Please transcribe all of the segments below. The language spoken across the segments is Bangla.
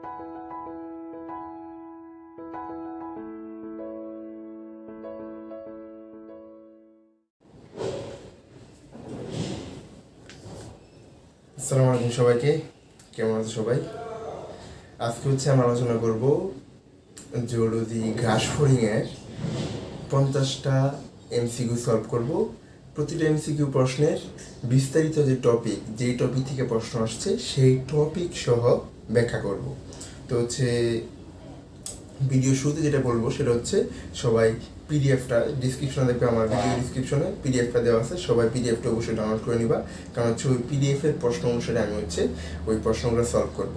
আসসালামু আলাইকুম সবাইকে, কেমন আছে সবাই? আজকে আমরা আলোচনা করব জুওলজি ঘাসফড়িংয়ের 50টা এমসিকিউ সলভ করব। প্রতিটা এমসিকিউ প্রশ্নের বিস্তারিত যেই টপিক থেকে প্রশ্ন আসছে সেই টপিক সহ ব্যাখ্যা করব। তো ভিডিও শুরুতে যেটা বলবো সেটা সবাই পিডিএফটা ডিসক্রিপশনে দেখবে, আমার ভিডিও ডিসক্রিপশনে পিডিএফটা দেওয়া আছে, সবাই পিডিএফটা অবশ্যই ডাউনলোড করে নিবা, কারণ ওই পিডিএফের প্রশ্ন অনুসারে আমি ওই প্রশ্নগুলো সলভ করব।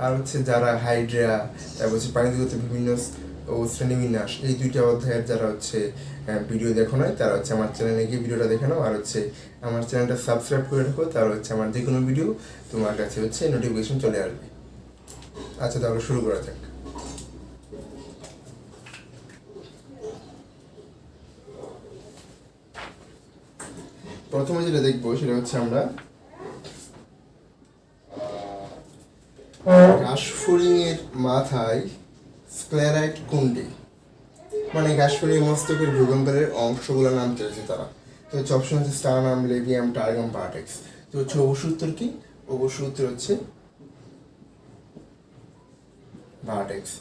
আর যারা হাইড্রা, তারপর প্রাণীজগতের বিভিন্ন শ্রেণীবিন্যাস, এই দুইটা অধ্যায়ের যারা ভিডিও দেখো নয়, তারা আমার চ্যানেলে গিয়ে ভিডিওটা দেখে নাও। আর আমার চ্যানেলটা সাবস্ক্রাইব করে রাখো, তাহলে আমার যে কোনো ভিডিও তোমার কাছে নোটিফিকেশন চলে আসবে। আচ্ছা, তাহলে শুরু করা যাক। প্রথমে যেটা দেখবো সেটা আমরা ঘাসফড়িংয়ের মাথায় স্ক্লেরাইট কোনটি, মানে ঘাসফড়িং মস্তকের ভূগন্তরের অংশগুলোর নাম চেয়েছে তারা। তো অপশন স্টারনাম, লেবিয়াম, টার্গাম, ভার্টেক্স। তো অবশ্য উত্তর কি? অবশ্য উত্তর ভার্টেক্স।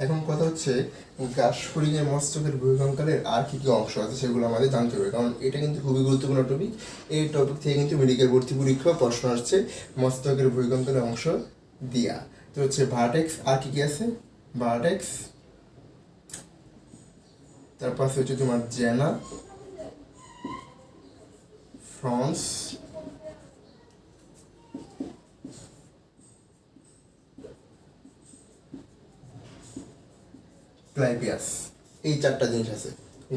এখন কথা ঘাসফড়িংয়ের মস্তকের ভূগন্তরের আর কি কি অংশ আছে সেগুলো আমাদের জানতে হবে, কারণ এটা কিন্তু খুবই গুরুত্বপূর্ণ টপিক। এই টপিক থেকে কিন্তু মেডিকেল ভর্তি পরীক্ষা প্রশ্ন আসছে মস্তকের ভূগন্তরের অংশ দিয়া। তো ভার্টেক্স। আর কি কি আছে? ভার্টেক্স, তারপর তোমার জেনা, ফ্রন্স, ক্লাইপিয়াস। এই চারটা জিনিস আছে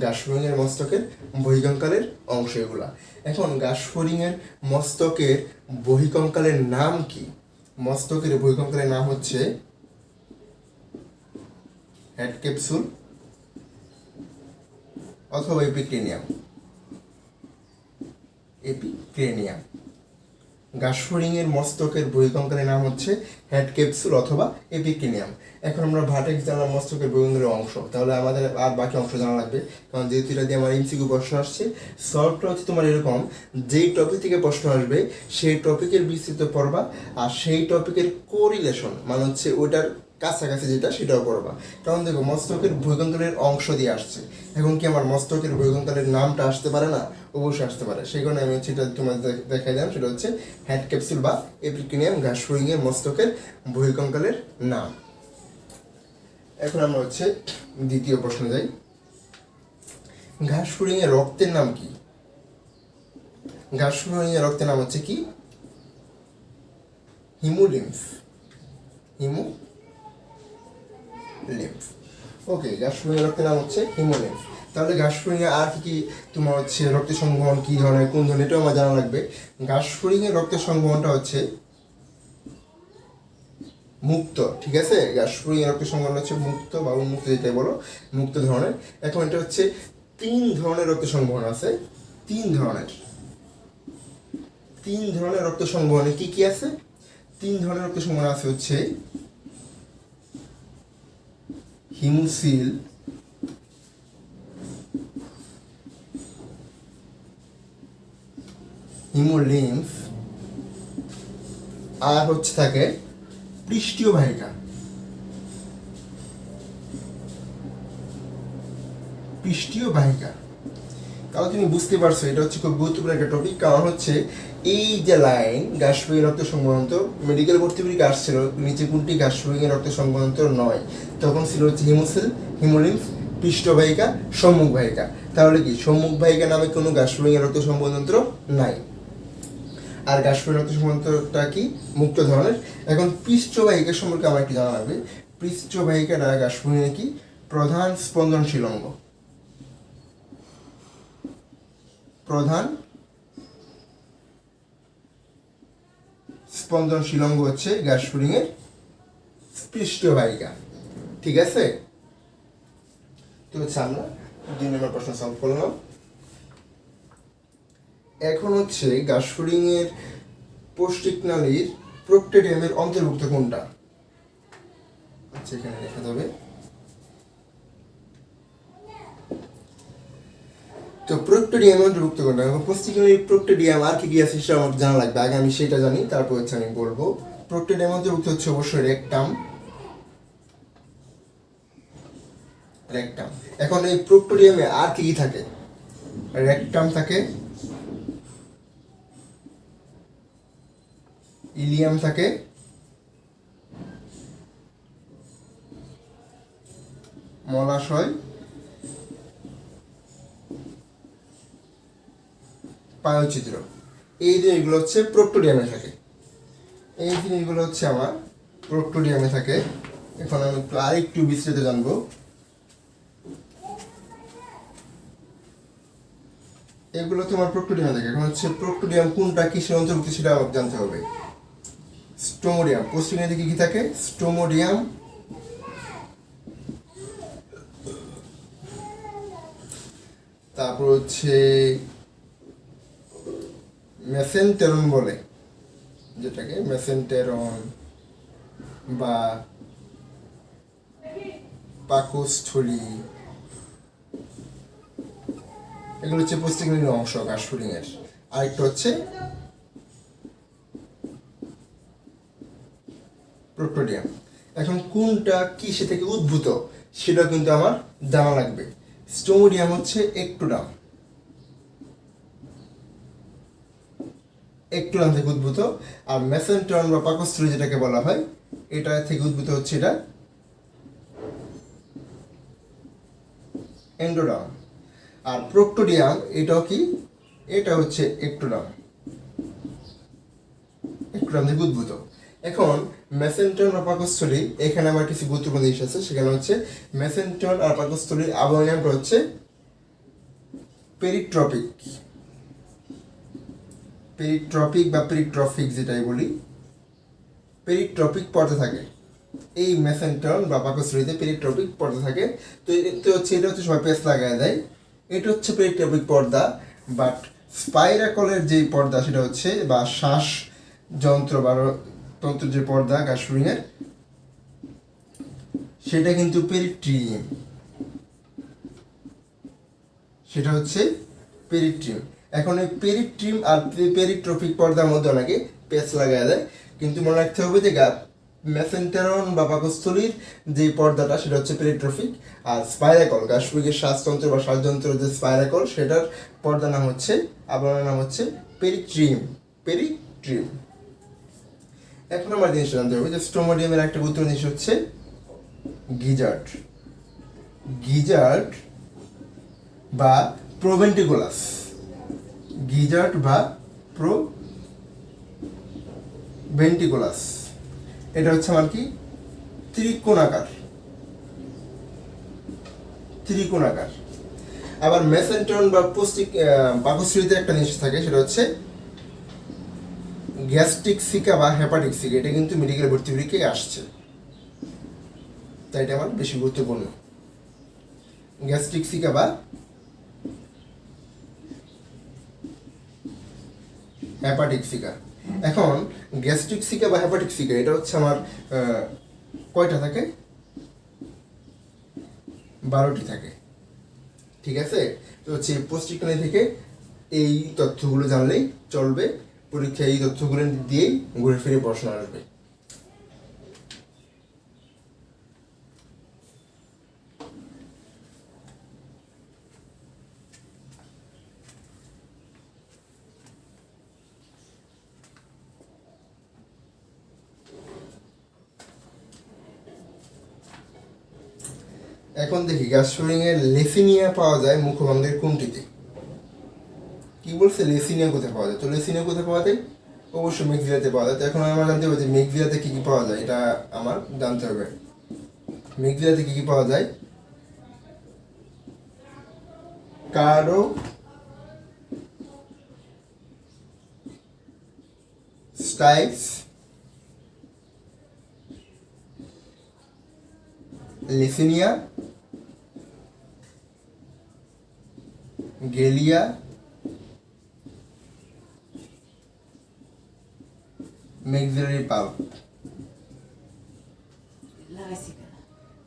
ঘাসফড়িংয়ের মস্তকের বহিকঙ্কালের অংশ এগুলা। এখন ঘাসফড়িংয়ের মস্তকের বহিকঙ্কালের নাম কি? মস্তকের বহিকঙ্কালের নাম হেড ক্যাপসুল অথবা এপিক্রেনিয়াম। ঘাসফড়িংয়ের মস্তকের বহিকঙ্কালের নাম হেড ক্যাপসুল অথবা এপিক্রেনিয়াম। এখন আমরা ভার্টেক্স জানলাম মস্তকের বহিকঙ্কালের অংশ, তাহলে আমাদের আর বাকি অংশ জানা লাগবে, কারণ যেহেতু এটা দিয়ে আমার এমসিকিউ প্রশ্ন আসছে। সলভটা তোমার এরকম, যেই টপিক থেকে প্রশ্ন আসবে সেই টপিকের বিস্তৃত পড়বা, আর সেই টপিকের কোরিলেশন মানে ওইটার কাছাকাছি যেটা সেটাও পড়বা। কারণ দেখো, মস্তকের বহিকঙ্কালের অংশ দিয়ে আসছে, এখন কি আমার মস্তকের বহিকঙ্কালের নামটা আসতে পারে না? অবশ্যই আসতে পারে। সেই কারণে আমি এটা তোমাদের দেখাই দিলাম, সেটা হেড ক্যাপসুল বা এপিক্রেনিয়াম ঘাসফড়িংয়ের মস্তকের বহিকঙ্কালের নাম। এখন আমরা দ্বিতীয় প্রশ্নে যাই। ঘাসফড়িংয়ের রক্তের নাম কি? ঘাসফড়িংয়ের রক্তের নাম কি? হিমোলিম্ফ। ওকে, ঘাসফড়িংয়ের রক্তের নাম হিমোলিম্ফ। তাহলে ঘাসফড়িংয়ে আর কি তোমার রক্তের সংবহন কি ধরনের, কোন ধরনের, এটাও আমার জানা লাগবে। ঘাসফড়িংয়ের রক্তের সংবহনটা মুক্ত, ঠিক আছে? ঘাসফড়িংয়ের রক্তের সংবহন মুক্ত বা উন্মুক্ত, যেটাই বলো, মুক্ত ধরনের। এখন এটা 3 ধরনের রক্তের সংবহন আছে। 3 ধরনের রক্ত সংবহনে কি কি আছে? 3 ধরনের রক্ত সংবহন আছে হিমোসিল, হিমোলিম্ফ, আর থাকে পৃষ্ঠীয় বাহিকা। তাহলে তুমি বুঝতে পারছো এটা খুব গুরুত্বপূর্ণ একটা টপিক, কারণ এই যে লাইন ঘাসফড়িংয়ের রক্ত সংবহন, মেডিকেল ভর্তি পরীক্ষা আসছিল নিচে কোনটি ঘাসফড়িংয়ের রক্ত সংবহন নয়, তখন ছিল হিমোসিল, হিমোলিম্ফ, পৃষ্ঠবাহিকা, সম্মুখ বাহিকা। তাহলে কি সম্মুখ বাহিকা নামে কোনো ঘাসফড়িংয়ের রক্ত সংবহন যন্ত্র নাই, আর ঘাসফড়িং রক্ত সংবহনটা কি? মুক্ত ধরনের। এখন পৃষ্ঠবাহিকা সম্পর্কে আমার একটু জানা লাগবে। পৃষ্ঠবাহিকাটা ঘাসফড়িংয়ের কি? প্রধান স্পন্দনশীল অঙ্গ। প্রধান স্পন্দনশীল অঙ্গ ঘাসফড়িংয়ের পৃষ্ঠবাহিকা, ঠিক আছে? তো আমরা 2 নম্বর প্রশ্ন সলভ করলাম। এখন ঘাসফড়িংয়ের পৌষ্টিক নালীর প্রোক্টেডিয়ামের অন্তর্ভুক্ত কোনটা? সেখানে রেখে দেবে। তো প্রোক্টোডিয়াম অন্তর্ভুক্ত করতে হবে। পুষ্টিগুণী প্রোক্টোডিয়াম আর কি কি আছে সেটা আমার জানা লাগবে, আগে আমি সেটা জানি, তারপর হচ্ছে আমি বলবো। প্রোক্টোডিয়াম অন্তর্ভুক্ত হচ্ছে অবশ্যই রেকটাম। রেকটাম। এখন এই প্রোক্টোডিয়ামে আর কি কি থাকে? রেকটাম থাকে, ইলিয়াম থাকে, মলাশয়, পায়ুচিত্র। এই জিনিসগুলো হচ্ছে প্রোক্টোডিয়ামে থাকে। এই জিনিসগুলো হচ্ছে আমার প্রোক্টোডিয়ামে থাকে। এখন আমি আরেকটু বিস্তারিত জানবো। এগুলো তোমার প্রোক্টোডিয়ামে থাকে। এখন হচ্ছে প্রোক্টোডিয়াম কোনটা কিসের অন্তর্ভুক্ত সেটা আমাকে জানতে হবে। স্টোমোডিয়াম, পুষ্টিগুণীতে কি কি থাকে? স্টোমোডিয়াম, তারপর হচ্ছে মেসেন্টেরন বলে, যেটাকে মেসেন্টেরন বা পাকস্থলী, এগুলো হচ্ছে পুষ্টিগুণীর অংশ ঘাসফড়িংয়ের। আরেকটা হচ্ছে প্রোক্টোডিয়াম। এখন কোনটা কিসে থেকে উদ্ভূত সেটা কিন্তু আমার জানা লাগবে। স্টোমোডিয়াম হচ্ছে একটুডাম, একটুডাম থেকে উদ্ভূত। আর মেসেন্টেরন বা পাকস্থলী যেটাকে বলা হয়, এটা থেকে উদ্ভূত হচ্ছে এটা এন্ডোডাম। আর প্রোক্টোডিয়াম এটাও কি? এটা হচ্ছে একটুডাম, একটুডাম থেকে উদ্ভূত। এখন মেসেন্টেরন আর পাকস্থলী, এখানে আমার কিছু গুরুত্বপূর্ণ জিনিস আছে। সেখানে হচ্ছে মেসেন্টেরন আর পাকস্থলীর আবরণী নামটা হচ্ছে পেরিট্রপিক। পেরিট্রপিক বা পেরিট্রফিক যেটাই বলি, পেরিট্রপিক পর্দা থাকে এই মেসেন্টেরন বা পাকস্থলীতে। পেরিট্রপিক পর্দা থাকে। তো হচ্ছে এটা হচ্ছে সবাই পেস লাগায় দেয়, এটা হচ্ছে পেরিট্রপিক পর্দা। বাট স্পাইরাকলের যে পর্দা সেটা হচ্ছে, বা শ্বাস যন্ত্র বা তন্ত্রের যে পর্দা ঘাসফড়িংয়ের, সেটা কিন্তু পেরিট্রিয়াম, সেটা হচ্ছে পেরিট্রিয়াম। এখন এই পেরিট্রিয়াম আর পেরিট্রপিক পর্দার মধ্যে অনেকে পেস লাগায় দেয়, কিন্তু মনে রাখতে হবে যে মেসেন্টেরন বা পাকস্থলীর যে পর্দাটা সেটা হচ্ছে পেরিট্রপিক, আর স্পাইরাকল ঘাসফড়িংয়ের শ্বাসতন্ত্র বা শ্বাসযন্ত্রের যে স্পাইরাকল, সেটার পর্দার নাম হচ্ছে, আবরণের নাম হচ্ছে পেরিট্রিয়াম। পেরিট্রিয়াম। এখন আমার জিনিসটা জানতে হবে যে স্টোমোডিয়ামের একটা গুরুত্বপূর্ণ জিনিস হচ্ছে গিজার্ড। গিজার্ড বা প্রোভেন্টিকুলাস। গিজার্ড বা প্রোভেন্টিকুলাস, এটা হচ্ছে আমার কি? ত্রিকোণাকার। ত্রিকোণাকার। আবার মেসেন্টেরন বা পাকস্থলীতে একটা জিনিস থাকে, সেটা হচ্ছে গ্যাস্ট্রিক সিকা বা হেপাটিক সিকা। এটা কিন্তু মেডিকেল ভর্তি পরীক্ষায় আসছে, তাই এটা আমার বেশি গুরুত্বপূর্ণ। গ্যাস্ট্রিক সিকা বা হেপাটিক সিকা। এখন গ্যাস্ট্রিক সিকা বা হেপাটিক সিকা এটা হচ্ছে আমার কয়টা থাকে? 12টি থাকে। ঠিক আছে? তো হচ্ছে পুষ্টিকণী থেকে এই তথ্যগুলো জানলেই চলবে, পরীক্ষায় এই তথ্যগুলো দিয়েই ঘুরে ফিরে প্রশ্ন আসবে। এখন দেখি ঘাসফড়িংয়ের লেসিনিয়া পাওয়া যায় মুখভঙ্গের কোনটিতে? কি বলছে? লেসিনিয়া কোথায় পাওয়া যায়? তো লেসিনিয়া কোথায় পাওয়া যায়? অবশ্যই মেক্সিলাতে পাওয়া যায়। তো এখন আমার জানতে হবে যে মেক্সিলাতে কী কী পাওয়া যায়, এটা আমার জানতে হবে। মেক্সিলাতে কী কী পাওয়া যায়? কার্ডো স্টাইলস, লেসিনিয়া, গেলিয়া, মেক্সিলারি পাল্প।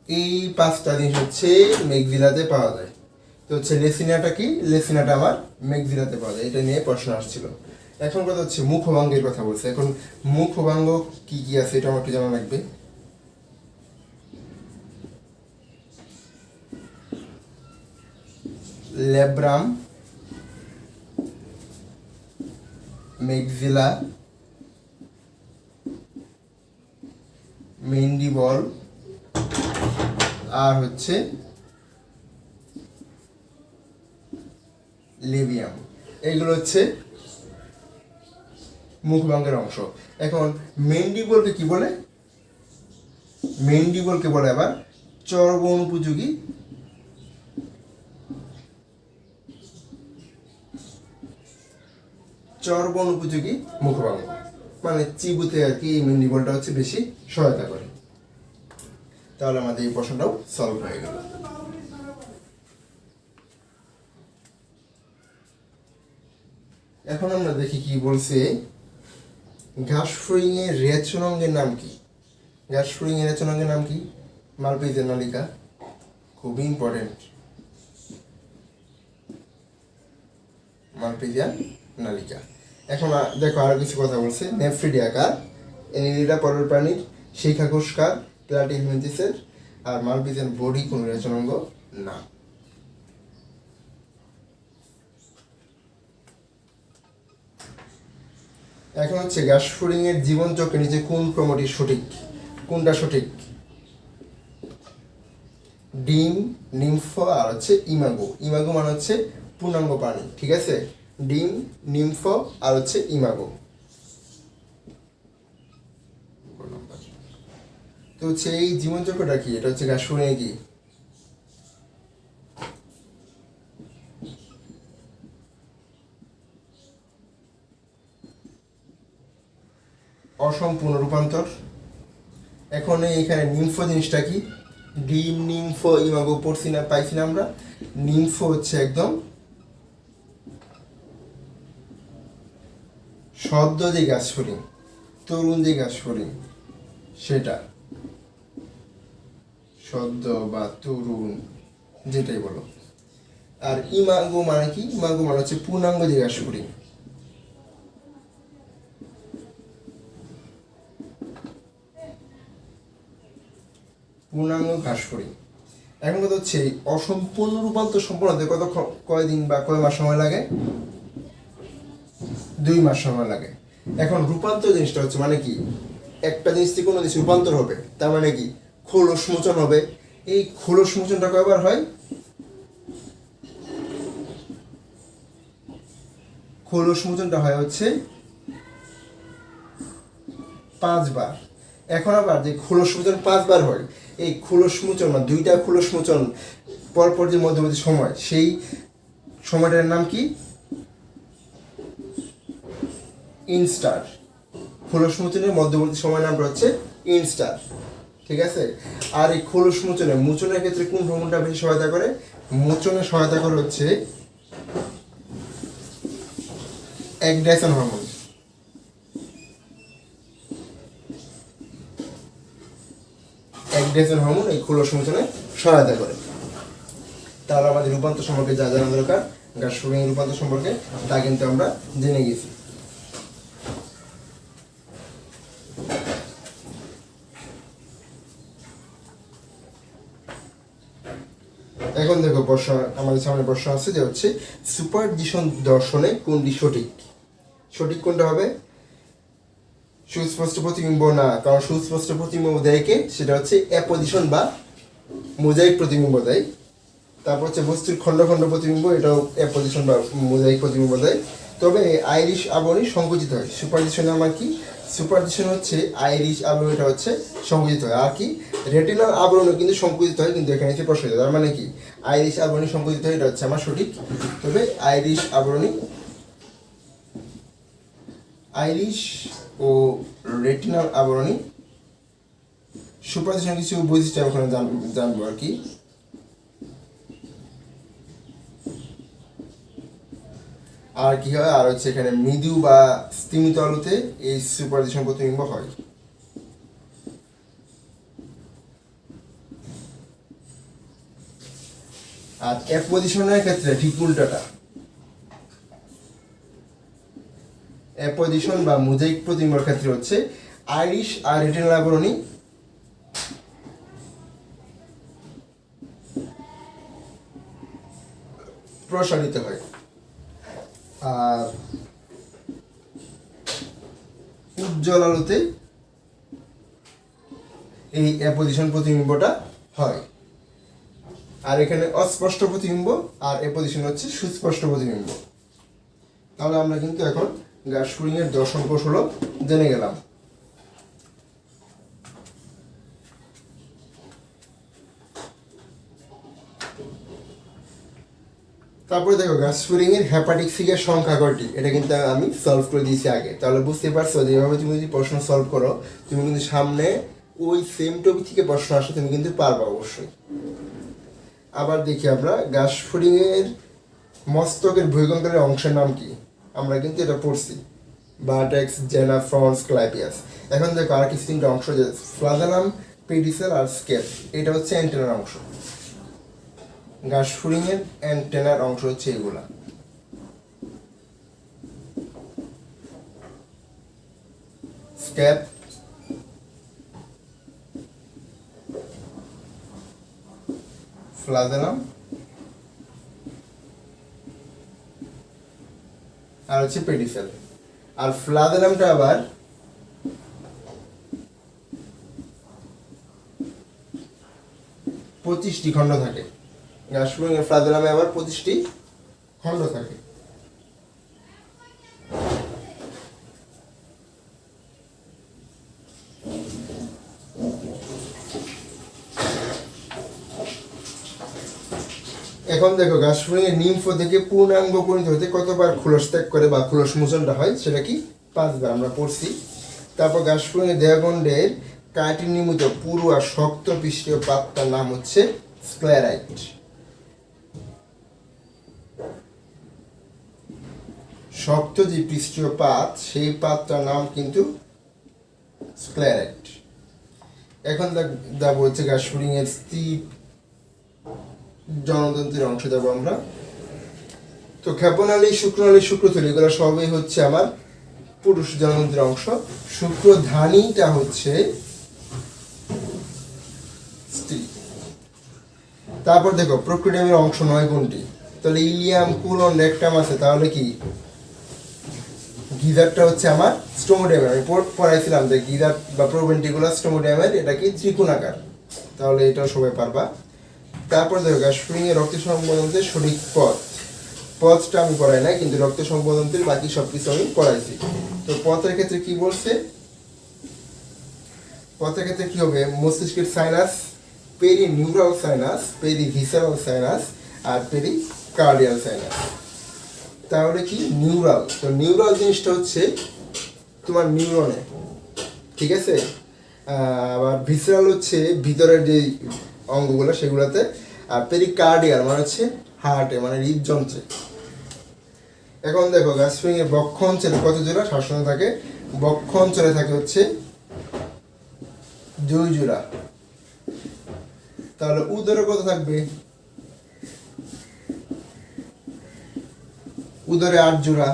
এই পাঁচটা জিনিস হচ্ছে মেঘজিলাতে পাওয়া যায়। তো হচ্ছে লেসিনাটা কি, লেসিনাটা আমার মেঘজিলাতে পাওয়া যায়, এটা নিয়ে প্রশ্ন আসছিল। এখন কথা হচ্ছে মুখভঙ্গের কথা বলছে। এখন মুখভঙ্গ কি কি আছে এটা আমার একটু জানা লাগবে। লেব্রাম, মেঘজিলা, মেন্ডিবল, আর হচ্ছে লেবিয়াম। এইগুলো হচ্ছে মুখভঙ্গের অংশ। এখন মেন্ডিবলকে কি বলে? মেন্ডিবলকে বলে আবার চর্ব অনুপযোগী মুখভঙ্গ, মানে চিবুতে আর কি মেন্ডিবলটা হচ্ছে বেশি সহায়তা করে। তাহলে আমাদের এই প্রশ্নটাও সলভ হয়ে গেল। এখন আমরা দেখি কি বলছে। ঘাসফড়িং এর রেচনাঙ্গের নাম কি? ঘাসফড়িং এর রেচনাঙ্গের নাম কি? মালপেজের নালিকা, খুবই ইম্পর্টেন্ট, মালপেজিয়ান নালিকা। এখন দেখো আরো কিছু কথা বলছে। নেফ্রিডিয়াকার, এনিলিডা পরের প্রাণীর, শিখাকোষকার, প্লাটিহেলমিনথিসের, আর মালপেজিয়ান বডি কোন রেচনাঙ্গ না। এখন হচ্ছে ঘাসফড়িং এর জীবন চক্রের নিচে কোন ক্রমটি সঠিক? কোনটা সঠিক? ডিম, নিম্ফ, আর হচ্ছে ইমাগো। ইমাগো মানে হচ্ছে পূর্ণাঙ্গ প্রাণী, ঠিক আছে? ডিম, নিম্ফ, আর হচ্ছে ইমাগো। তো হচ্ছে এই জীবন চক্রটা কি? এটা হচ্ছে ঘাসফড়িং কি অসম্পূর্ণ রূপান্তর। এখন এইখানে নিম্ফ জিনিসটা কি? ডিম, নিম্ফ, ইমাগো পড়ছি না, পাইছি না আমরা? নিম্ফ হচ্ছে একদম সদ্য যে ঘাসফড়িং, তরুণ যে ঘাসফড়িং সেটা, সদ্য বা তরুণ যেটাই বলো। আর ইমাগো মানে কি? ইমাগো মানে হচ্ছে পূর্ণাঙ্গ যে ঘাসফড়িং। পূর্ণাঙ্গ ঘাসফড়িং। এখন কথা হচ্ছে অসম্পূর্ণ রূপান্তর সম্পূর্ণ হতে কয়দিন বা কয় মাস সময় লাগে? 2 মাস সময় লাগে। এখন রূপান্তর জিনিসটা হচ্ছে মানে কি? একটা জিনিস থেকে কোনো জিনিস রূপান্তর হবে, তার মানে কি? খোলস মোচন হবে। এই খোলস মোচনটা কয়বার হয়? খোলস মোচনটা হয় হচ্ছে 5 বার। এখন আবার যে খোলস মোচন 5 বার হয়, এই খোলস মোচন বা 2টা খোলস মোচন পরপর যে মধ্যবর্তী সময়, সেই সময়টার নাম কি? ইনস্টার। খোলস মোচনের মধ্যবর্তী সময় নামটা হচ্ছে ইনস্টার, ঠিক আছে? আর এই খোলস মোচনের ক্ষেত্রে কোন হরমোনটা বেশি সহায়তা করে? মোচনে সহায়তা করে হচ্ছে অ্যাগ্রেশন হরমোন। অ্যাগ্রেশন হরমোন এই খোলস মোচনে সহায়তা করে। তাহলে আমাদের রূপান্তর সম্পর্কে যা জানা দরকার, ঘাসফড়িং রূপান্তর সম্পর্কে, তা কিন্তু আমরা জেনে গেছি। এখন দেখো প্রশ্ন, আমাদের সামনে প্রশ্ন আছে যে হচ্ছে সুপারজিশন দর্শনে কোনটি সঠিক? সঠিক কোনটা হবে? সুস্পষ্ট প্রতিবিম্ব না, কারণ সুস্পষ্ট প্রতিবিম্ব দেয় কে? সেটা হচ্ছে অ্যাপোজিশন বা মোজাইক প্রতিবিম্ব দেয়। তারপর হচ্ছে বস্তুর খণ্ড খণ্ড প্রতিবিম্ব, এটাও অ্যাপোজিশন বা মোজাইক প্রতিবিম্ব দেয়। তবে আইরিশ আবরণী সংকুচিত হয়। সুপারজিশনে আমার কি? সুপারজিশন হচ্ছে আইরিশ আবরণীটা হচ্ছে সংকুচিত হয়। আর কি? রেটিনাল আবরণও কিন্তু সংকুচিত হয়, কিন্তু এখানে এসে প্রশ্ন, তার মানে কি? আইরিশ আবরণী সংকুচিত হয়, এটা হচ্ছে আমার সঠিক। তবে আইরিশ ও রেটিনাল আবরণী সুপারজিশনের কিছু বৈশিষ্ট্য ওখানে জানবো আর কি। আর কি হয়? আর হচ্ছে এখানে মৃদু বা স্তিমিত আলোতে এই সুপারজিশন প্রতিবিম্ব হয়। আর অ্যাপোজিশনের ক্ষেত্রে ঠিক উল্টাটা, অ্যাপোজিশন বা মোজাইক প্রতিবিম্বর ক্ষেত্রে হচ্ছে আইরিশ আর রেটিনাল আবরণী প্রসারিত হয়, আর উজ্জ্বল আলোতে এই অ্যাপোজিশন প্রতিবিম্বটা হয়। আর এখানে অস্পষ্ট প্রতিবিম্ব আর অ্যাপোজিশন হচ্ছে সুস্পষ্ট প্রতিবিম্ব। তাহলে আমরা কিন্তু এখন গাসফুরিং এর দর্শন কৌশল জেনে গেলাম। তারপরে দেখো গাসফুরিং এর হেপাটিক সিগের সংখ্যা কয়টি, এটা কিন্তু আমি সলভ করে দিয়েছি আগে। তাহলে বুঝতে পারছো যে এভাবে তুমি যদি প্রশ্ন সলভ করো তুমি কিন্তু সামনে ওই সেম টপিক থেকে প্রশ্ন আসে তুমি কিন্তু পারবা অবশ্যই। আবার দেখি আমরা গাসফুরিং এর মস্তকের ভূমিকঙ্কালের অংশের নাম কি, আমরা কিন্তু এটা পড়ছি, ভার্টেক্স, জেনা, ফ্রন্স, ক্লাইপিয়াস। এখন দেখো আর কিছু তিনটা অংশ, যে ফ্লাজেলাম, পেডিসেল আর স্কেপ, এটা হচ্ছে অ্যান্টেনার অংশ। গাসফুরিং এর অ্যান্টেনার অংশ হচ্ছে এগুলা। স্কেপ, ফ্লাজেলাম আর হচ্ছে পেডিসেল। আর ফ্লাজেলামটা আবার 25টি খণ্ড থাকে। গাসফুরিং এর ফ্লাজেলামে আবার 25টি খণ্ড থাকে। এখন দেখো গাসফুরিং এর নিম্ফ থেকে পূর্ণাঙ্গ পরিণত হতে কতবার খোলস ত্যাগ করে বা খোলস মোচনটা হয়, সেটা কি 5 বার, আমরা পড়ছি। তারপর গাসফুরিং এর দেহখণ্ডের কাইটিন নির্মিত পুরু আর শক্ত পৃষ্ঠীয় পাতটার নাম হচ্ছে স্ক্লেরাইট। শক্ত যে পৃষ্ঠীয় পাত সেই পাতটার নাম কিন্তু স্ক্লেরাইট। এখন যাবো হচ্ছে গাসফুরিং এর স্থির জনতন্ত্রের অংশ যাবো আমরা। তো ক্ষেপণালী, শুক্রনালী, শুক্রথলি এগুলো সবই হচ্ছে আমার পুরুষ জনতন্ত্রের অংশ। শুক্রধানীটা হচ্ছে স্ত্রী। তারপর দেখো প্রোক্রিডিয়ামের অংশ 9 কোনটি, তাহলে ইলিয়াম, কুলন, রেকটাম আছে, তাহলে কি গিজারটা হচ্ছে আমার স্টোমোডিয়ামের। আমি পড়াইছিলাম যে গিজার বা প্রোভেন্টিকুলার স্টোমোডিয়ামের এটা কি ত্রিকোণাকার, তাহলে এটাও সবাই পারবা। তারপর দেখো গাসফুরিং এর রক্ত সংবহনের সঠিক পথটা আমি পড়াই না, কিন্তু রক্ত সংবহনের বাকি সব কিছু আমি পড়াইছি। তো পথের ক্ষেত্রে কি বলছে, পথের ক্ষেত্রে কি হবে, মস্তিষ্কের sinus, peri neural sinus, peri visceral sinus আর পেরি কার্ডিয়াল সাইনাস। তাহলে কি নিউরাল, তো নিউরাল জিনিসটা হচ্ছে তোমার নিউরনে, ঠিক আছে। আবার ভিসারাল হচ্ছে ভিতরের যে অঙ্গগুলো সেগুলোতে, আর পেরিকার্ডিয়াল মানে হচ্ছে হার্টে, মানে হৃদযন্ত্রে। এখন দেখো গাসফুরিং এর বক্ষ অঞ্চলে কত জোড়া শ্বাসনালী থাকে, বক্ষ অঞ্চলে থাকে হচ্ছে 2 জোড়া। তাহলে উদরে কত থাকবে, উদরে 8 জোড়া।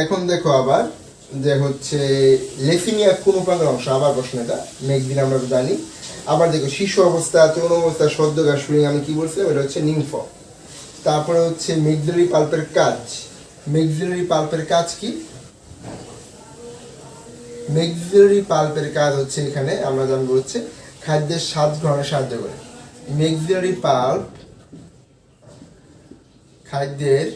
এখন দেখো আবার যে হচ্ছে লেফিনিয়া কোন উপাঙ্গের অংশ, আবার প্রশ্ন এটা মেঘদিন আমরা জানি। আবার দেখো শিশু অবস্থা, তরুণ অবস্থা, সদ্য গাসফুরিং আমি কি বলছিলাম, এটা হচ্ছে নিম্ফ। তারপরে হচ্ছে মেক্সিলারি পাল্পের কাজ, মেক্সিলারি পাল্পের কাজ কি, মেক্সিলারি পাল্পের কাজ হচ্ছে এখানে আমরা জানবো হচ্ছে খাদ্যের স্বাদ গ্রহণে সাহায্য করে। মেক্সিলারি পাল্প খাদ্যের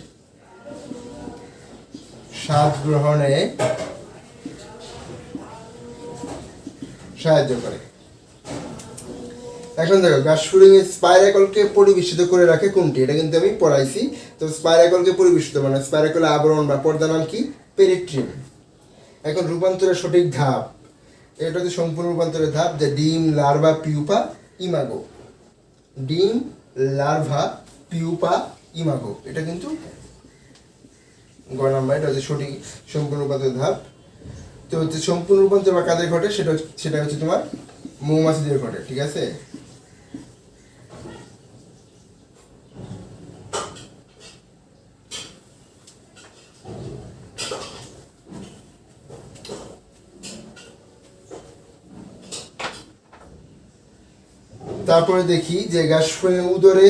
স্বাদ গ্রহণে সাহায্য করে। এখন দেখো গাসফুরিং এর স্পাইরাকলকে পরিবেষ্টিত করে রাখে কোনটি, এটা কিন্তু আমি পড়াইছি। তো স্পাইরাকলকে পরিবেষ্টিত মানে স্পাইরাকলের আবরণ বা পর্দা নাম কি, পেরিট্রিম। এখন রূপান্তরের সঠিক ধাপ, এটা হচ্ছে সম্পূর্ণ রূপান্তরের ধাপ, যে ডিম, লার্ভা, পিউপা, ইমাগো। ডিম, লার্ভা, পিউপা, ইমাগো, এটা কিন্তু গ নাম্বার, এটা হচ্ছে সঠিক সম্পূর্ণ রূপান্তরের ধাপ। তো হচ্ছে সম্পূর্ণ রূপান্তর বা কাদের ঘটে, সেটা হচ্ছে তোমার মৌমাছিদের ঘটে, ঠিক আছে। তারপরে দেখি যে গ্যাস স্প্রিং উদরে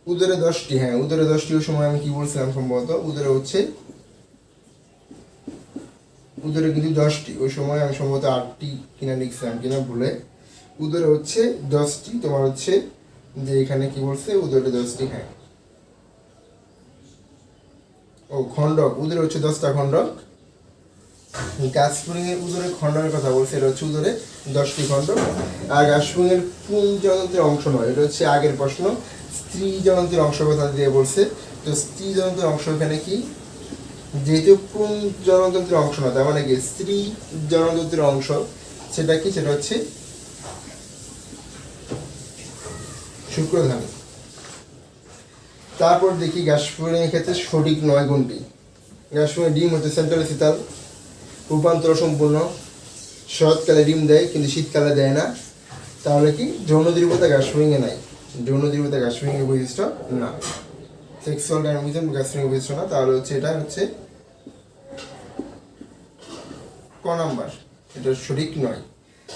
উদরে 10টি, হ্যাঁ উদরে 10টি। ওই সময় আমি কি বলছিলাম সম্ভবত উদরে হচ্ছে উদরে কিন্তু 10টি, ওই সময় আমি সম্ভবত 8টি কিনা লিখছিলাম কিনা ভুলে। উদরে হচ্ছে 10টি, তোমার হচ্ছে যে এখানে কি বলছে উদরে 10টি, হ্যাঁ ও খণ্ডক, উদরে হচ্ছে 10টা খণ্ডক। গ্যাস স্প্রিং এর উদরে খণ্ডকের কথা বলছে, এটা হচ্ছে উদরে 10টি খণ্ডক। আর গ্যাস স্প্রিং এর পুংজনন্ত্রের অংশ নয়, এটা হচ্ছে আগের প্রশ্ন, স্ত্রী জনন্ত্রের অংশ কথা দিয়ে বলছে। তো স্ত্রী জনন্ত্রের অংশ এখানে কি, যেহেতু পুং জনতন্ত্রের অংশ না, তার মানে কি স্ত্রী জনতন্ত্রের অংশ, সেটা কি, সেটা হচ্ছে শুক্রধানী। তারপর দেখি গ্যাস স্প্রিং এর ক্ষেত্রে সঠিক নয় কোনটি। গ্যাস স্প্রিং ডিম হচ্ছে সেন্ট্রাল শীতল, রূপান্তর সম্পূর্ণ, শরৎকালে ডিম দেয় কিন্তু শীতকালে দেয় না। তাহলে কি যৌন দৃঢ়তা গ্যাস স্প্রিং এ নাই, যৌন দৃঢ়তা গ্যাস স্প্রিং এর বৈশিষ্ট্য না, সেক্সুয়াল ডাইনামিজম গ্যাস স্প্রিং এর বৈশিষ্ট্য না। তাহলে হচ্ছে এটা হচ্ছে ক নাম্বার, এটা সঠিক নয়।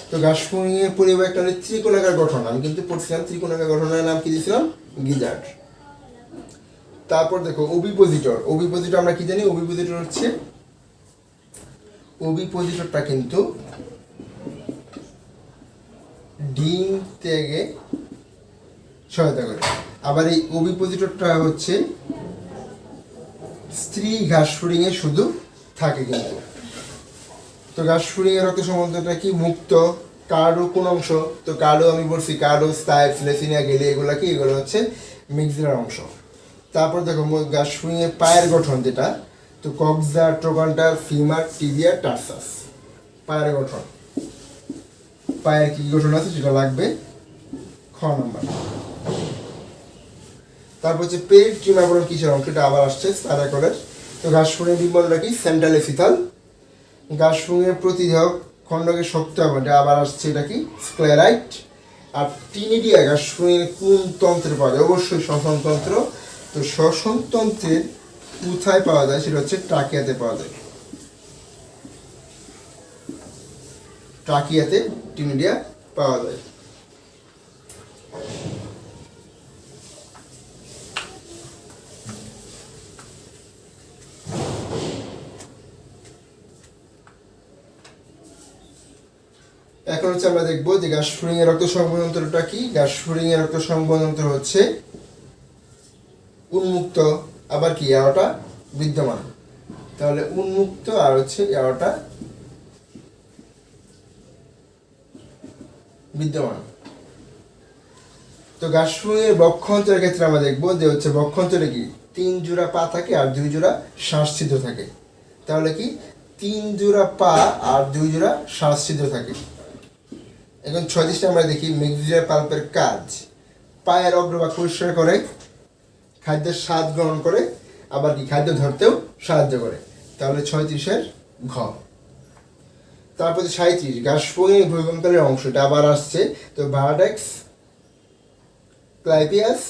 তো গ্যাস স্প্রিং এর পরিবার একটা ত্রিকোণাকার গঠন, আমি কিন্তু পড়ছিলাম ত্রিকোণাকার গঠনের নাম কি দিয়েছিলাম, গিজার্ড। তারপর দেখো ওভিপোজিটর, ওভিপোজিটর আমরা কি জানি, ওভিপোজিটর হচ্ছে ওভিপোজিটরটা কিন্তু ডিম ত্যাগে সহায়তা করে। আবার এই ওভিপোজিটরটা হচ্ছে স্ত্রী ঘাস স্প্রিং এ শুধু থাকে কিন্তু। তো ঘাস স্প্রিং এর রক্ত সম্বন্ধটা কি, মুক্ত। কার্ডো কোন অংশ, তো কার্ডো আমি বলছি কার্ডো, স্টাইপস, লেসিনিয়া, গেলি, এগুলা কি, এগুলো হচ্ছে মিক্সিলার অংশ। তারপর দেখো ঘাস স্প্রিং এর পায়ের গঠন যেটা, তো কক্সা, ট্রোকান্টার, ফিমার, টিবিয়া, টার্সাস, পায়ের গঠন। পায়ের কি গঠন আছে সেটা লাগবে খ নাম্বার। তারপর হচ্ছে পেট তৃণাবরণ কিসের অংশ, এটা আবার আসছে স্পাইরাকলের। তো ঘাস স্প্রিং বিম্বলটা কি, সেন্ট্রাল এফিথাল। ঘাস স্প্রিং এর প্রতিদেহক খণ্ডকের শক্ত এটা আবার আসছে, এটা কি স্ক্লেরাইট। আর টিনিডিয়া ঘাস স্প্রিং এর কোন তন্ত্রে পাওয়া যায়, অবশ্যই শ্বসনতন্ত্র। তো শ্বসনতন্ত্রের কোথায় পাওয়া যায়, সেটা হচ্ছে ট্রাকিয়াতে পাওয়া যায়, ট্রাকিয়াতে টিনিডিয়া পাওয়া যায়। এখন হচ্ছে আমরা দেখবো যে গ্যাস স্প্রিং এর রক্ত সংবহনতন্ত্রটা কি। গ্যাস স্প্রিং এর রক্ত সংবহনতন্ত্র হচ্ছে উন্মুক্ত, আবার কি এরোটা বিদ্যমান। তাহলে উন্মুক্ত আর হচ্ছে এরোটা বিদ্যমান। তো গ্যাস স্প্রিং এর বক্ষান্তরের ক্ষেত্রে আমরা দেখবো যে হচ্ছে বক্ষান্তরে কি 3 জোড়া পা থাকে আর 2 জোড়া শ্বাসছিদ্র থাকে। তাহলে কি 3 জোড়া পা আর 2 জোড়া শ্বাসছিদ্র থাকে। এখন 36টা আমরা দেখি ম্যাক্সিলারি পাল্পের কাজ, পায়ের অগ্রভাগ পরিষ্কার করে, খাদ্যের স্বাদ গ্রহণ করে, আবার কি খাদ্য ধরতেও সাহায্য করে। তাহলে 36-এর ঘ। তারপর 37 গ্যাস স্প্রিং এর ভূমিকম্পের অংশটা আবার আসছে, তো ভার্টেক্স, ক্লাইপিয়াস,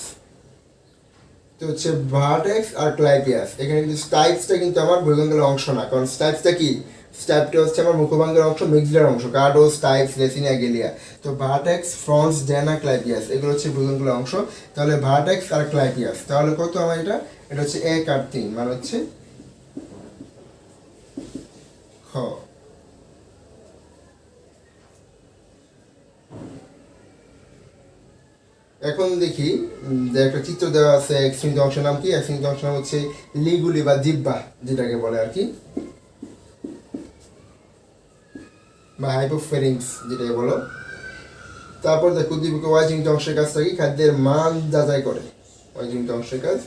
তো হচ্ছে ভার্টেক্স আর ক্লাইপিয়াস। এখানে কিন্তু স্টাইপসটা কিন্তু আমার ভূমিকম্পের অংশ না, কারণ স্টাইপসটা কি, স্টাইপটা হচ্ছে আমার মুখভাঙ্গের অংশ, মিক্সিলার অংশ, কার্ডো, স্টাইপস, লেসিনিয়া, গেলিয়া। তো ভার্টেক্স, ফ্রন্স, ডেনা, ক্লাইপিয়াস, এগুলো হচ্ছে ভূমিকম্পের অংশ। তাহলে ভার্টেক্স আর ক্লাইপিয়াস, তাহলে কত আমার এটা, এটা হচ্ছে 1 আর 3, মানে হচ্ছে খ। এখন দেখি যে একটা চিত্র দেওয়া আছে, এক শ্রেণীত অংশের নাম কি, এক শ্রেণীত অংশের নাম হচ্ছে লিগুলি বা জিব্বা যেটাকে বলে আর কি, বা হাইপোফেরিংস যেটাকে বলো। তারপর দেখো উদ্দীপকে ওয়াইজিংট অংশের কাজটা কি, খাদ্যের মান যাচাই করে। ওয়াইজিংট অংশের কাজ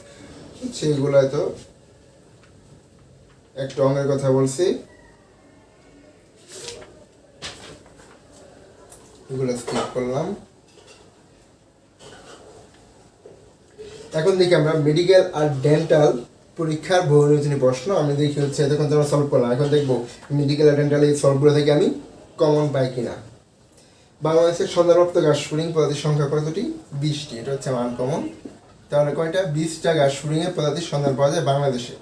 সেগুলো তো একটা অঙ্গের কথা বলছি, এগুলো স্কিপ করলাম। এখন দেখি আমরা মেডিকেল আর ডেন্টাল পরীক্ষার বহু নির্বাচনী প্রশ্ন। আমি দেখি হচ্ছে এতক্ষণ তোমরা সলভ করলাম, এখন দেখবো মেডিকেল আর ডেন্টাল এই সলভগুলো থেকে আমি কমন পাই কিনা। বাংলাদেশের সন্ধানপ্রাপ্ত গ্যাস স্প্রিং প্রজাতির সংখ্যা কতটি, 20টি, এটা হচ্ছে আমার আনকমন। তাহলে কয়টা, 20টা গ্যাস স্প্রিং এর প্রজাতির সন্ধান পাওয়া যায় বাংলাদেশে।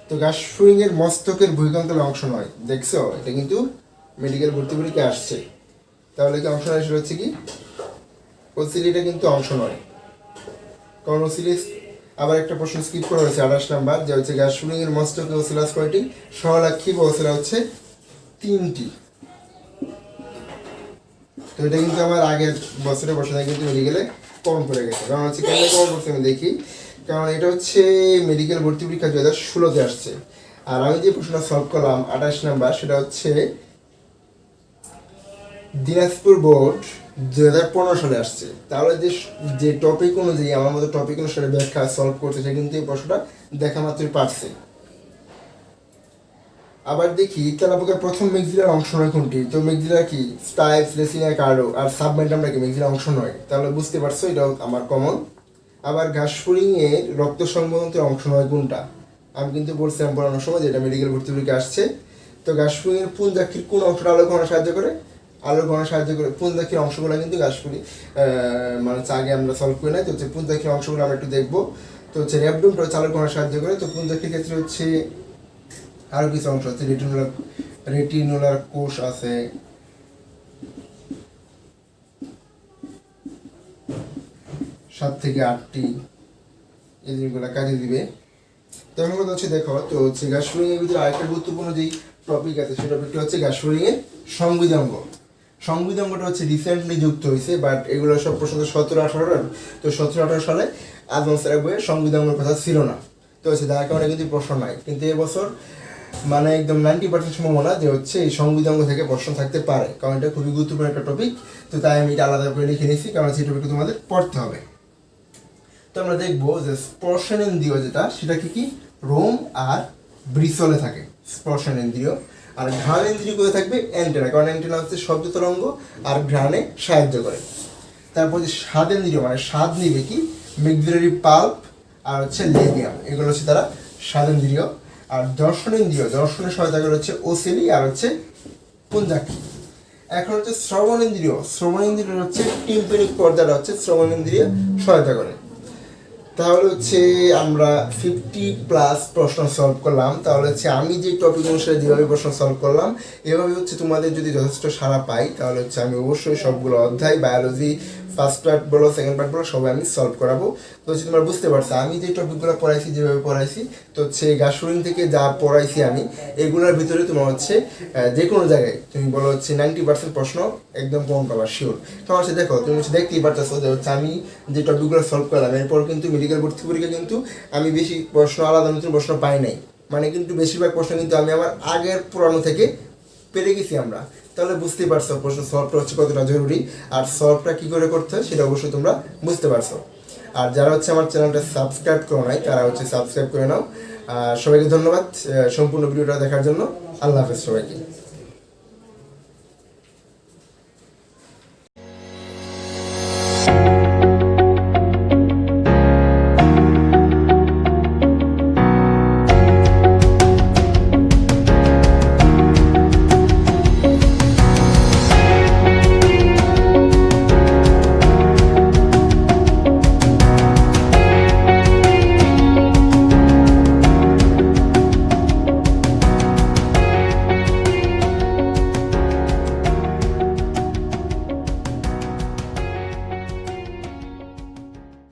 তো গ্যাস স্প্রিং এর মস্তকের ভূমিকম্পের অংশ নয়, দেখছো এটা কিন্তু মেডিকেল ভর্তি পরীক্ষা আসছে, তাহলে কি অংশ নয়? সেটা হচ্ছে কি ওসিলিটা কিন্তু অংশ নয়, কারণ ওসিলি আবার একটা প্রশ্ন স্কিপ করা হয়েছে 28 নাম্বার, যে হচ্ছে গ্যাস শুলিংয়ের মস্তকে ওসিলাস কয়টি? সহলাক্ষী বা ওসিলা হচ্ছে 3টি। তো এটা কিন্তু আমার আগের বছরে বসানো কিন্তু মেডিকেলে কমন পড়ে গেছে, কারণ হচ্ছে কেন কমন পড়ছে আমি দেখি, কারণ এটা হচ্ছে মেডিকেল ভর্তি পরীক্ষা 2016-তে আসছে। আর আমি যে প্রশ্নটা সলভ করলাম 28 নাম্বার, সেটা হচ্ছে দিনাজপুর বোর্ড 2015 সালে আসছে। তাহলে যে টপিক অনুযায়ী আমার মতো টপিক অনুসারে ব্যাখ্যা সলভ করছে, সে কিন্তু এই প্রশ্নটা দেখা মাত্রই পারছে। আবার দেখি তেলাপোকার প্রথম মেক্সিলার অংশ নয় কোনটি? তো মেক্সিলার কি? স্টাইপস, রেসিনা, কার্ডো, আর সাবমেন্টামটা কি? মেক্সিলার অংশ নয়। তাহলে বুঝতে পারছো, এটাও আমার কমন। আবার ঘাসফড়িংয়ের রক্ত সংবহনের অংশ নয় কোনটা? আমি কিন্তু বলছিলাম পড়ানোর সময় যে এটা মেডিকেল ভর্তি পরীক্ষা আসছে। তো ঘাসফড়িংয়ের পুঞ্জাক্ষীর কোন অংশটা আলো গ্রহণে সাহায্য করে? আলো গ্রহণে সাহায্য করে পুঞ্জাক্ষীর অংশগুলো কিন্তু ঘাসফড়ি মানে আগে আমরা সলভ করি না, তো হচ্ছে পুঞ্জাক্ষীর অংশগুলো আমরা একটু দেখবো। তো হচ্ছে রেবডুমটা হচ্ছে আলো গ্রহণে সাহায্য করে। তো পুঞ্জাক্ষীর ক্ষেত্রে হচ্ছে আরও কিছু অংশ আছে, রেটিনুলার কোষ আছে, 7 থেকে 8টি, এই জিনিসগুলো কাজে দিবে। তো এখন কথা হচ্ছে দেখো, তো হচ্ছে ঘাসফড়িং এর ভিতরে আরেকটা গুরুত্বপূর্ণ যেই টপিক আছে, সেই টপিকটা হচ্ছে ঘাসফড়িং এর সংবিধাঙ্গ। সংবিধাঙ্গটা হচ্ছে রিসেন্টলি যুক্ত হয়েছে, বাট এগুলো সব প্রশ্ন 17-18, তো 17-18 সালে আজম স্যারের বইয়ে সংবিধাঙ্গের কথা ছিল না। তো হচ্ছে যার কারণে কিন্তু প্রশ্ন নাই, কিন্তু এবছর মানে একদম 90% সম্ভাবনা যে হচ্ছে এই সংবিধান থেকে প্রশ্ন থাকতে পারে, কারণ এটা খুবই গুরুত্বপূর্ণ একটা টপিক। তো তাই আমি এটা আলাদা করে লিখে নিয়েছি, কারণ সেই টপিকটা তোমাদের পড়তে হবে। তো আমরা দেখবো যে স্পর্শনেন্দ্রিয় যেটা, সেটা কি? রোম আর ব্রিসলে থাকে স্পর্শনেন্দ্রিয়। আর ঘ্রাণেন্দ্রিয় কোথায় থাকবে? অ্যান্টেনা, কারণ অ্যান্টেনা হচ্ছে শব্দ তরঙ্গ আর ঘ্রাণে সাহায্য করে। তারপর যে স্বাদেন্দ্রিয়, মানে স্বাদ নিবে কি? মেক্সিলারি পাল্প আর হচ্ছে লেবিয়াম, এগুলো হচ্ছে তারা স্বাদেন্দ্রিয়। আর দর্শনেন্দ্রিয়, দর্শনের সহায়তা করে হচ্ছে ওসিলি আর হচ্ছে পুঞ্জাক্ষী। এখন হচ্ছে শ্রবণেন্দ্রিয়, শ্রবণেন্দ্রিয় হচ্ছে টিম্পানিক পর্দাটা হচ্ছে শ্রবণেন্দ্রিয় সহায়তা করে। তাহলে হচ্ছে আমরা 50+ প্রশ্ন সলভ করলাম। তাহলে হচ্ছে আমি যে টপিক অনুসারে যেভাবে প্রশ্ন সলভ করলাম, এভাবে হচ্ছে তোমাদের যদি যথেষ্ট সাড়া পাই, তাহলে হচ্ছে আমি অবশ্যই সবগুলো অধ্যায়, বায়োলজি ফার্স্ট পার্ট বলো, সেকেন্ড পার্ট বলো, সবাই আমি সলভ করাবো। তো হচ্ছে তোমরা বুঝতে পারছো আমি যে টপিকগুলো পড়াইছি, যেভাবে পড়াইছি, তো হচ্ছে ঘাসফড়িং থেকে যা পড়াইছি আমি, এগুলোর ভিতরে তোমার হচ্ছে যে কোনো জায়গায় তুমি বলো হচ্ছে 90% প্রশ্ন একদম কম পাবা শিওর। তোমার হচ্ছে দেখো, তুমি হচ্ছে দেখতেই পারতেছো যে হচ্ছে আমি যে টপিকগুলো সলভ করলাম, এরপর কিন্তু মেডিকেল ভর্তি পরীক্ষা কিন্তু আমি বেশি প্রশ্ন, আলাদা নতুন প্রশ্ন পাই নাই, মানে কিন্তু বেশিরভাগ প্রশ্ন কিন্তু আমি আমার আগের পুরানো থেকে পেরে গেছি আমরা। তাহলে বুঝতেই পারছো প্রশ্ন সলভটা হচ্ছে কতটা জরুরি, আর সলভটা কী করে করতে হয় সেটা অবশ্যই তোমরা বুঝতে পারছো। আর যারা হচ্ছে আমার চ্যানেলটা সাবস্ক্রাইব করো নাই, তারা হচ্ছে সাবস্ক্রাইব করে নাও। সবাইকে ধন্যবাদ সম্পূর্ণ ভিডিওটা দেখার জন্য। আল্লাহ হাফেজ সবাইকে।